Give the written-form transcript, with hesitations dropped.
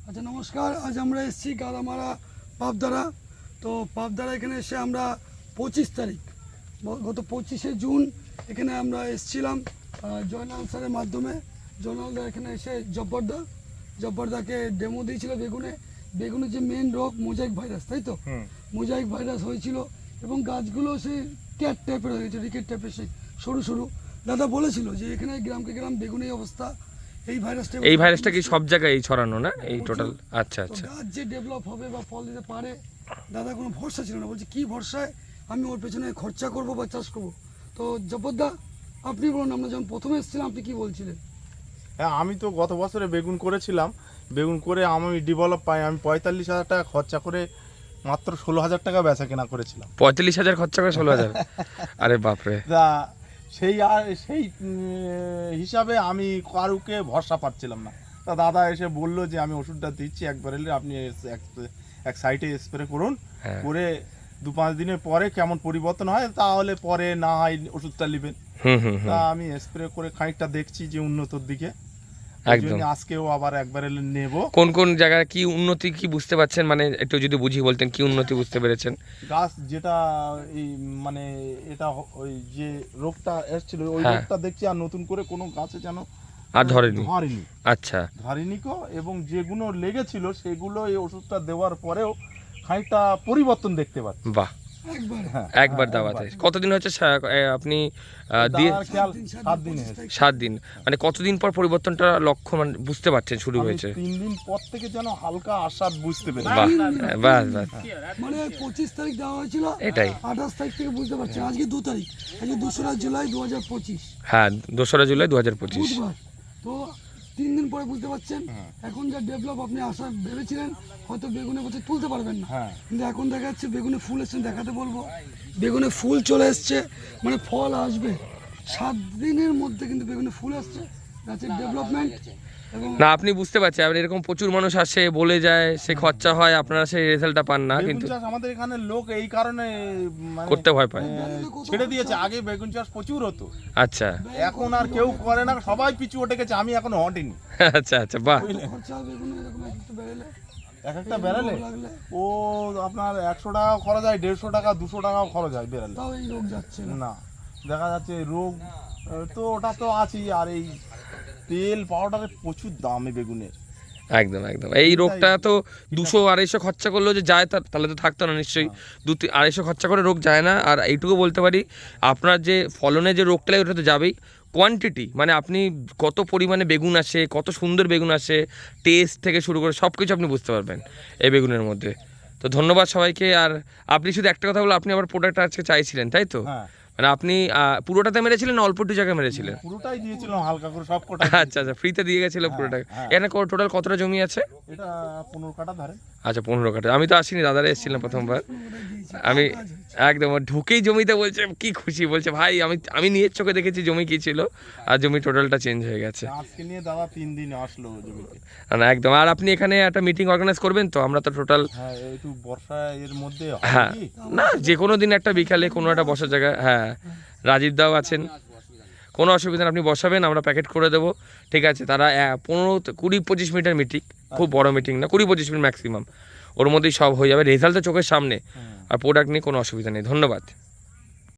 আচ্ছা নমস্কার, আজ আমরা এসেছি গালামারা পাবদারা। তো পাবদারা এখানে এসে আমরা 25 তারিখ গত 25শে জুন এখানে আমরা এসেছিলাম জয়নাল স্যারের মাধ্যমে। জয়নালদা এখানে এসে জব্বরদাকে ডেমো দিয়েছিল বেগুনের যে মেন রোগ মোজাইক ভাইরাস, তাই তো? মোজাইক ভাইরাস হয়েছিল এবং গাছগুলো সেই ক্যাট টাইপের হয়ে গেছে, রিকেট টাইপের, সেই সরু সরু। দাদা বলেছিল যে এখানে গ্রামকে গ্রাম বেগুনের অবস্থা, এই ভাইরাসটা কি সব জায়গায় ছড়ানো না এই টোটাল? আচ্ছা আচ্ছা। গাছ যে ডেভেলপ হবে বা ফল দিতে পারে, দাদা কোনো ভরসা ছিল না। বলছে কি ভরসায় আমি ওর পেছনে খরচা করব বা চাষ করব? তো জব্বরদা আপনি বলুন, আমরা যখন প্রথমে এসেছিলাম আপনি কি বলছিলেন? হ্যাঁ, আমি তো গত বছরে বেগুন করেছিলাম। বেগুন করে আমি ডেভেলপ পাই, আমি 45,000 টাকা খরচা করে মাত্র 16,000 টাকা বেচা কেনা করেছিলাম। 45,000 খরচা করে 16,000? আরে বাপরে। তা সেই হিসাবে আমি কারুকে ভরসা পাচ্ছিলাম না। তা দাদা এসে বললো যে আমি ওষুধটা দিচ্ছি, একবার এলে আপনি এক সাইডে স্প্রে করুন, করে 2-5 দিনের পরে কেমন পরিবর্তন হয় তাহলে পরে না হয় ওষুধটা নেবেন। তা আমি স্প্রে করে খানিকটা দেখছি যে উন্নতর দিকে, একদম আজকেও আবার একবার এলে নেব। কোন কোন জায়গায় কি উন্নতি কি বুঝতে পারছেন, মানে একটু যদি বুঝিয়ে বলতেন কি উন্নতি বুঝতে পেরেছেন? গাছ যেটা এই মানে এটা ওই যে রোগটা এসেছিল ওই রোগটা দেখছি আর নতুন করে কোনো গাছে যেন আর ধরেনি। আচ্ছা, ধরেনি কো, এবং যেগুলো লেগেছিল সেগুলো এই ওষুধটা দেওয়ার পরেও খানিকটা পরিবর্তন দেখতে পাচ্ছি। বাহ, একবার দাওয়াতে কতদিন হচ্ছে আপনি দিয়ে? 7 দিন। মানে কতদিন পর পরিবর্তনটা লক্ষ্য মানে বুঝতে পারছেন শুরু হয়েছে? 3 দিন পর থেকে যেন হালকা আশা বুঝতে পেরেছি। বাহ বাহ বাহ। মানে 25 তারিখ দেওয়া হয়েছিল, এটাই 28 তারিখ থেকে বুঝতে পারছেন। আজকে 2 তারিখ, আজকে 2রা জুলাই 2025। হ্যাঁ, 2রা জুলাই 2025। বুধবার। তো 3 দিন পরে বুঝতে পারছেন এখন যা ডেভেলপ আপনি আশা ভেবেছিলেন হয়তো বেগুনে বছর তুলতে পারবেন না, কিন্তু এখন দেখা যাচ্ছে বেগুনে ফুল এসছে। দেখাতে বলবো, বেগুনে ফুল চলে এসছে, মানে ফল আসবে 7 দিনের মধ্যে, কিন্তু বেগুনে ফুল আসছে, গাছের ডেভেলপমেন্ট। না, আপনি বুঝতে পারছেন, আপনি এরকম প্রচুর মানুষ আসে বলে যায়, সে খরচা হয়, আপনারা সেই রেজাল্টটা পান না। কিন্তু আমাদের এখানে লোক এই কারণে করতে ভয় পায়, ছেড়ে দিয়েছে। আগে বেগুন চাষ প্রচুর হতো, আচ্ছা এখন আর কেউ করে না, সবাই পিছু উঠে গেছে। আমি এখনো হটিনি। আচ্ছা আচ্ছা, বাহ। এক একটা বেড়ালে ও আপনার 100 টাকা খরচ হয়, 150 টাকা 200 টাকাও খরচ হয় বেড়ালে। না, দেখা যাচ্ছে রোগ তো ওটা তো আছেই, আর এই তেল পাউডারের প্রচুর দাম এই বেগুনের। একদম একদম। এই রোগটা তো 200-250 খরচা করলেও যে যায় তাহলে তো থাকতো না নিশ্চয়ই। 200-250 খরচা করে রোগ যায় না। আর এইটুকু বলতে পারি, আপনার যে ফলনে যে রোগটা লাগে ওটা তো যাবেই। কোয়ান্টিটি মানে আপনি কত পরিমাণে বেগুন আসে, কত সুন্দর বেগুন আসে, টেস্ট থেকে শুরু করে সব কিছু আপনি বুঝতে পারবেন এই বেগুনের মধ্যে। তো ধন্যবাদ সবাইকে। আর আপনি শুধু একটা কথা বলো, আপনি আবার প্রোডাক্ট আজকে চাইছিলেন, তাই তো? মানে আপনি পুরোটাতে মেরেছিলেন না অল্প একটু জায়গায় মেরেছিলেন? পুরোটাই দিয়েছিলাম, হালকা করে সব কটা। আচ্ছা আচ্ছা, ফ্রিতে দিয়ে গেছিল পুরোটা। এখানে টোটাল কতটা জমি আছে? এটা 15 কাঠা ধরে। আচ্ছা, 15 কাঠা। আমি তো আসিনি, দাদারা এসেছিলাম প্রথমবার। আমি একদম ঢুকেই জমিতে বলছে কি খুশি, বলছে ভাই আমি নিজের চোখে দেখেছি জমি কি ছিল, আর জমি টোটালটা চেঞ্জ হয়ে গেছে। আজকে নিয়ে দাদা 3 দিন আসলো জমিতে। না একদম। আর আপনি এখানে একটা মিটিং অর্গানাইজ করবেন তো? আমরা তো টোটাল একটু বর্ষা এর মধ্যে, হ্যাঁ না, যে কোনো দিন একটা বিকালে কোনো একটা বসার জায়গা। হ্যাঁ, রাজীব দাও আছেন, কোনো অসুবিধা নেই, আপনি বসাবেন, আমরা প্যাকেট করে দেবো, ঠিক আছে? তারা 15-20-25 মিনিটের মিটিং, খুব বড় মিটিং না, 20-25 মিনিট ম্যাক্সিমাম, ওর মধ্যেই সব হয়ে যাবে। রেজাল্ট তো চোখের সামনে, আর প্রোডাক্ট নিয়ে কোনো অসুবিধা নেই। ধন্যবাদ।